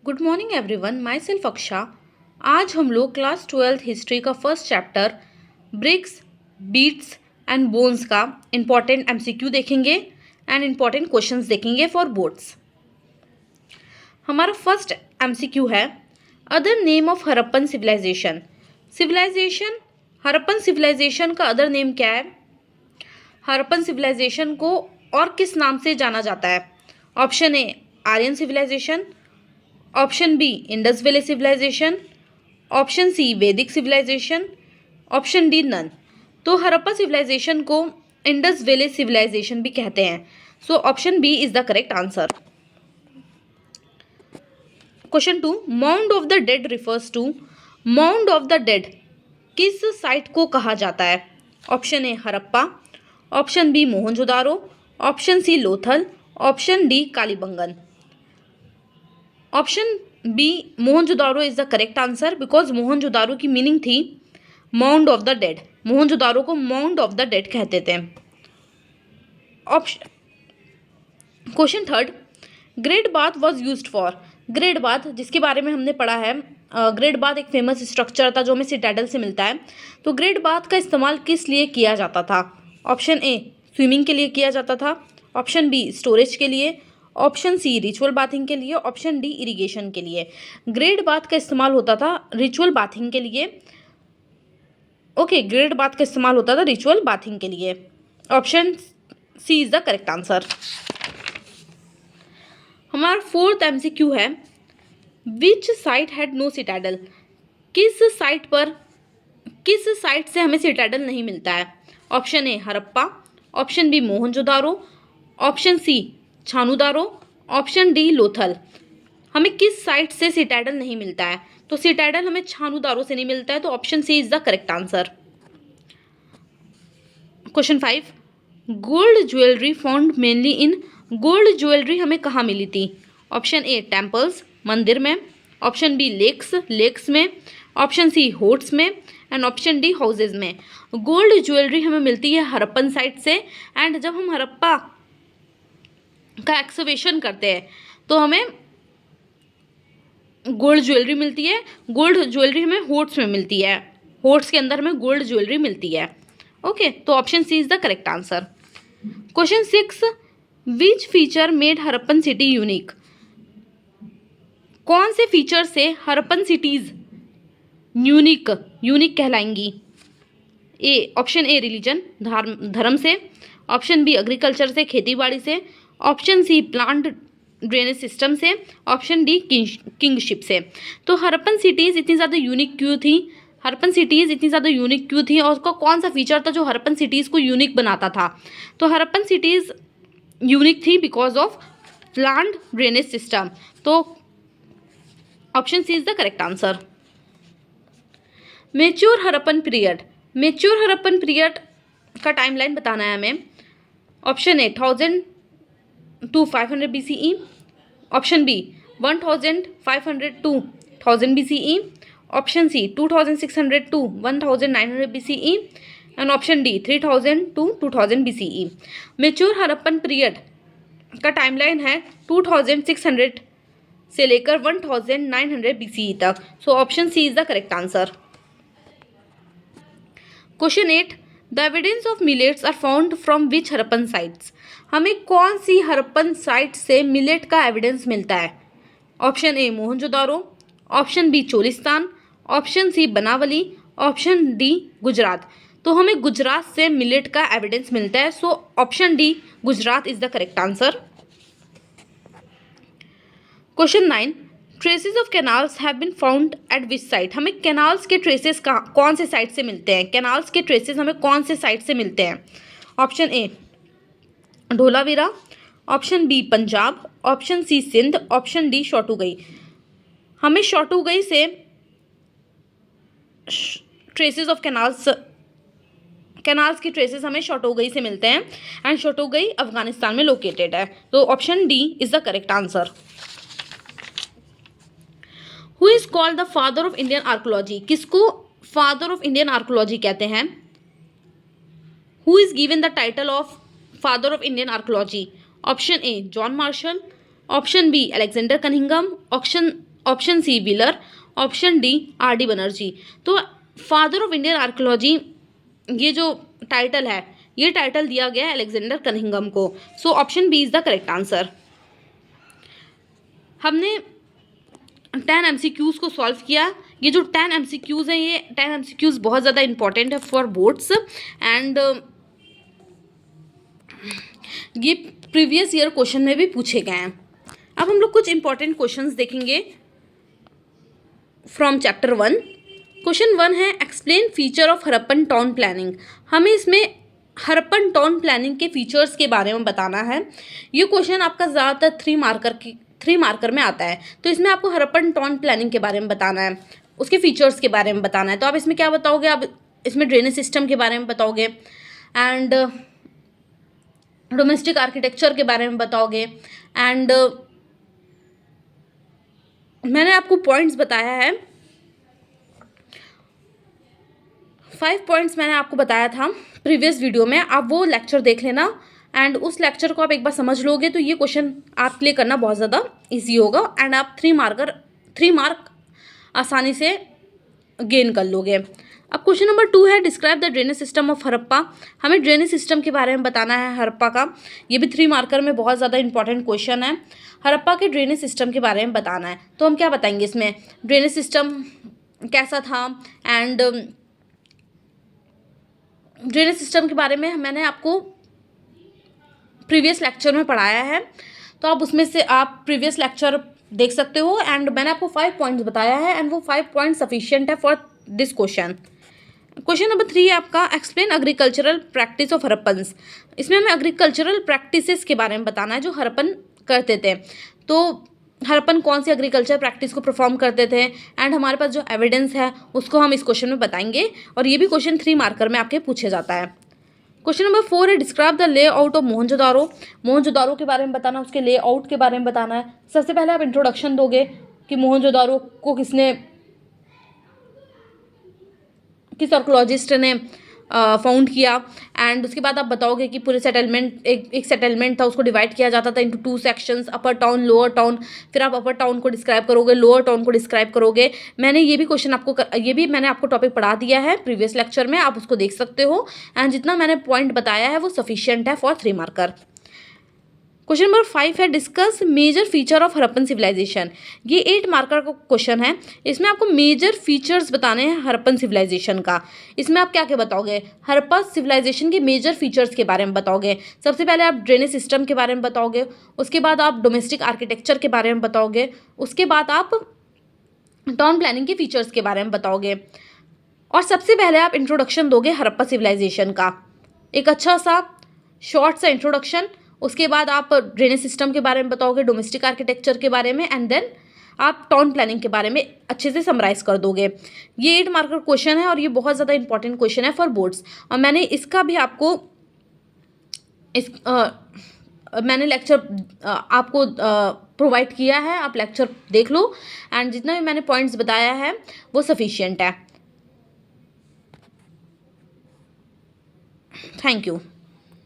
Good morning everyone, myself Aksha. आज हम लोग क्लास 12th हिस्ट्री का first chapter bricks, beads and bones का इम्पॉर्टेंट एमसीक्यू देखेंगे एंड इम्पॉर्टेंट क्वेश्चंस देखेंगे फॉर बोर्ड्स। हमारा फर्स्ट एमसीक्यू है other name of Harappan civilization. Harappan civilization का अदर नेम क्या है? हरप्पन सिविलाइजेशन को और किस नाम से जाना जाता है? Option A Aryan civilization, option B Indus valley civilization, option C Vedic civilization, option D none. तो हरप्पा सिविलाइजेशन को इंडस वैली सिविलाइजेशन भी कहते हैं। So option B is the correct answer. Question 2, mound of the dead refers to. Mound of the dead किस site को कहा जाता है? Option A Harappa, option B Mohenjodaro, option C Lothal, option D Kalibangan. Option B Mohenjodaro is the correct answer because Mohenjodaro की meaning थी mound of the dead. Mohenjodaro को mound of the dead कहते थे। Option question 3, great bath was used for. Great bath जिसके बारे में हमने पढ़ा है, ग्रेट बाथ एक फेमस स्ट्रक्चर था जो हमें सिटाडल से मिलता है। तो ग्रेट बाथ का इस्तेमाल किस लिए किया जाता था? ऑप्शन ए स्विमिंग के लिए किया जाता था, ऑप्शन बी स्टोरेज के लिए, ऑप्शन सी रिचुअल बाथिंग के लिए, ऑप्शन डी इरिगेशन के लिए। ग्रेट बाथ का इस्तेमाल होता था रिचुअल बाथिंग के लिए। ग्रेट बाथ का इस्तेमाल होता था रिचुअल बाथिंग के लिए। Option C is the correct answer. हमारा फोर्थ एमसीक्यू है which site had no citadel. किस साइट से हमें सिटाडल नहीं मिलता है? Option A Harappa, option B Mohenjodaro, option C Chanhudaro, option D Lothal. हमें किस साइट से सिटाडल नहीं मिलता है? तो सिटाडल हमें छानूदारो से नहीं मिलता है, तो option C is the correct answer. Question 5, gold jewellery found mainly in. Gold jewellery हमें कहाँ मिली थी? ऑप्शन ए टेम्पल्स मंदिर में, ऑप्शन बी लेक्स में, ऑप्शन सी होट्स में एंड ऑप्शन डी हाउसेज में। गोल्ड ज्वेलरी हमें मिलती है हरप्पन साइट से। एंड जब हम हरप्पा का एक्सकवेशन करते हैं तो हमें गोल्ड ज्वेलरी मिलती है। गोल्ड ज्वेलरी हमें होट्स में मिलती है, होट्स के अंदर हमें गोल्ड ज्वेलरी मिलती है। तो option C is the correct answer. Question 6, which feature made Harappan city unique. कौन से फीचर से हरप्पन सिटीज यूनिक कहलाएंगी? ऑप्शन ए रिलीजन धर्म से, ऑप्शन बी एग्रीकल्चर से खेती बाड़ी से, option C planned drainage system से, ऑप्शन डी किंगशिप से। तो हरप्पन सिटीज़ इतनी ज़्यादा यूनिक क्यों थी और उसका कौन सा फीचर था जो हरप्पन सिटीज़ को यूनिक बनाता था? तो हरप्पन सिटीज़ यूनिक थी because of planned drainage system. तो option C is the correct answer. Mature Harappan period का टाइमलाइन बताना है हमें। Option A 1000 to 500 BCE, option B 1500 to 1000 BCE, option C 2600 to 1900 BCE and option D 3000 to 2000 BCE। Mature Harappan period का timeline है 2600 से लेकर 1900 BCE तक। So option C is the correct answer. Question 8, the evidence of millets are found from which Harappan sites. हमें कौन सी Harappan site से millet का एविडेंस मिलता है? Option A Mohenjodaro, option B Cholistan, option C Banawali, option D Gujarat. तो हमें गुजरात से मिलेट का एविडेंस मिलता है। So option D Gujarat is the correct answer. Question 9, traces of canals have been found at which site. हमें कैनाल्स के ट्रेसेस कौन से साइट से मिलते हैं? कैनाल्स के ट्रेसेस हमें कौन से साइट से मिलते हैं? Option A Dholavira, option B Punjab, option C Sindh, option D Shortugai. हमें शोटुगई से ट्रेसेस ऑफ कैनाल्स की ट्रेसेस हमें शोटुगई से मिलते हैं एंड शोटुगई अफगानिस्तान में लोकेटेड है। तो option D is the correct answer. Who is called the father of Indian archaeology. किसको फादर ऑफ इंडियन आर्कोलॉजी कहते हैं? Who is given the title of father of Indian archaeology? Option A John Marshall, option B Alexander Cunningham, option option C Wheeler, option D R D Banerji. तो father of Indian archaeology ये जो title है, ये title दिया गया है Alexander Cunningham को। So option B is the correct answer. हमने 10 MCQs को सॉल्व किया। ये जो 10 MCQs हैं, ये 10 MCQs बहुत ज़्यादा इंपॉर्टेंट है फॉर बोर्ड्स एंड ये प्रीवियस ईयर क्वेश्चन में भी पूछे गए हैं। अब हम लोग कुछ इंपॉर्टेंट क्वेश्चंस देखेंगे फ्रॉम चैप्टर 1। क्वेश्चन 1 है explain feature of Harappan town planning. हमें इसमें हरप्पन टाउन प्लानिंग के फीचर्स के बारे में बताना है। ये क्वेश्चन आपका ज़्यादातर 3 मार्कर में आता है। तो इसमें आपको हरप्पन टाउन प्लानिंग के बारे में बताना है, उसके फीचर्स के बारे में बताना है। तो आप इसमें क्या बताओगे? आप इसमें ड्रेनेज सिस्टम के बारे में बताओगे एंड डोमेस्टिक आर्किटेक्चर के बारे में बताओगे एंड मैंने आपको पॉइंट्स बताया है, 5 पॉइंट्स मैंने आपको बताया था प्रीवियस वीडियो में। आप वो लेक्चर देख लेना एंड उस लेक्चर को आप एक बार समझ लोगे तो ये क्वेश्चन आपके लिए करना बहुत ज़्यादा इजी होगा एंड आप 3 मार्क आसानी से गेन कर लोगे। अब क्वेश्चन नंबर 2 है describe the drainage system of Harappa. हमें ड्रेनेज सिस्टम के बारे में बताना है हरप्पा का। ये भी 3 मार्कर में बहुत ज़्यादा इंपॉर्टेंट क्वेश्चन है। हरप्पा के ड्रेनेज सिस्टम के बारे में बताना है। तो हम क्या बताएंगे इसमें? ड्रेनेज सिस्टम कैसा था एंड ड्रेनेज सिस्टम के बारे में मैंने आपको प्रीवियस लेक्चर में पढ़ाया है, तो आप उसमें से आप प्रीवियस लेक्चर देख सकते हो एंड मैंने आपको 5 पॉइंट्स बताया है एंड वो 5 पॉइंट्स सफिशिएंट है for this question. Question number 3 है आपका explain agricultural practice of Harappans. इसमें हमें एग्रीकल्चरल प्रैक्टिसेस के बारे में बताना है जो हरप्पन करते थे। तो हरप्पन कौन सी एग्रीकल्चर प्रैक्टिस को परफॉर्म करते थे एंड हमारे पास जो एविडेंस है उसको हम इस क्वेश्चन में बताएंगे और ये भी क्वेश्चन 3 मार्कर में आपके पूछे जाता है। क्वेश्चन नंबर 4 है describe the layout of Mohenjodaro. Mohenjodaro के बारे में बताना, उसके लेआउट के बारे में बताना है। सबसे पहले आप इंट्रोडक्शन दोगे कि मोहनजोदारो को किस आर्कियोलॉजिस्ट ने फाउंड किया एंड उसके बाद आप बताओगे कि पूरे सेटलमेंट एक सेटलमेंट था, उसको डिवाइड किया जाता था इनटू 2 सेक्शंस, अपर टाउन लोअर टाउन। फिर आप अपर टाउन को डिस्क्राइब करोगे, लोअर टाउन को डिस्क्राइब करोगे। मैंने ये भी मैंने आपको टॉपिक पढ़ा दिया है प्रीवियस लेक्चर में, आप उसको देख सकते हो एंड जितना मैंने पॉइंट बताया है वो सफिशिएंट है फॉर 3 मार्कर। क्वेश्चन नंबर 5 है discuss major feature of Harappan civilization. ये 8 मार्कर का क्वेश्चन है। इसमें आपको मेजर फीचर्स बताने हैं हरप्पन सिविलाइजेशन का। इसमें आप क्या क्या बताओगे? हरप्पा सिविलाइजेशन के मेजर फीचर्स के बारे में बताओगे। सबसे पहले आप ड्रेनेज सिस्टम के बारे में बताओगे, उसके बाद आप डोमेस्टिक आर्किटेक्चर के बारे में बताओगे, उसके बाद आप टाउन प्लानिंग के फीचर्स के बारे में बताओगे और सबसे पहले आप इंट्रोडक्शन दोगे हरप्पा सिविलाइजेशन का, एक अच्छा सा शॉर्ट सा इंट्रोडक्शन। उसके बाद आप ड्रेनेज सिस्टम के बारे में बताओगे, डोमेस्टिक आर्किटेक्चर के बारे में एंड देन आप टाउन प्लानिंग के बारे में अच्छे से समराइज कर दोगे। ये 8 मार्कर क्वेश्चन है और ये बहुत ज़्यादा इंपॉर्टेंट क्वेश्चन है फॉर बोर्ड्स। और मैंने इसका भी आपको मैंने लेक्चर आपको प्रोवाइड किया है, आप लेक्चर देख लो एंड जितना भी मैंने पॉइंट्स बताया है वो सफिशिएंट है। Thank you.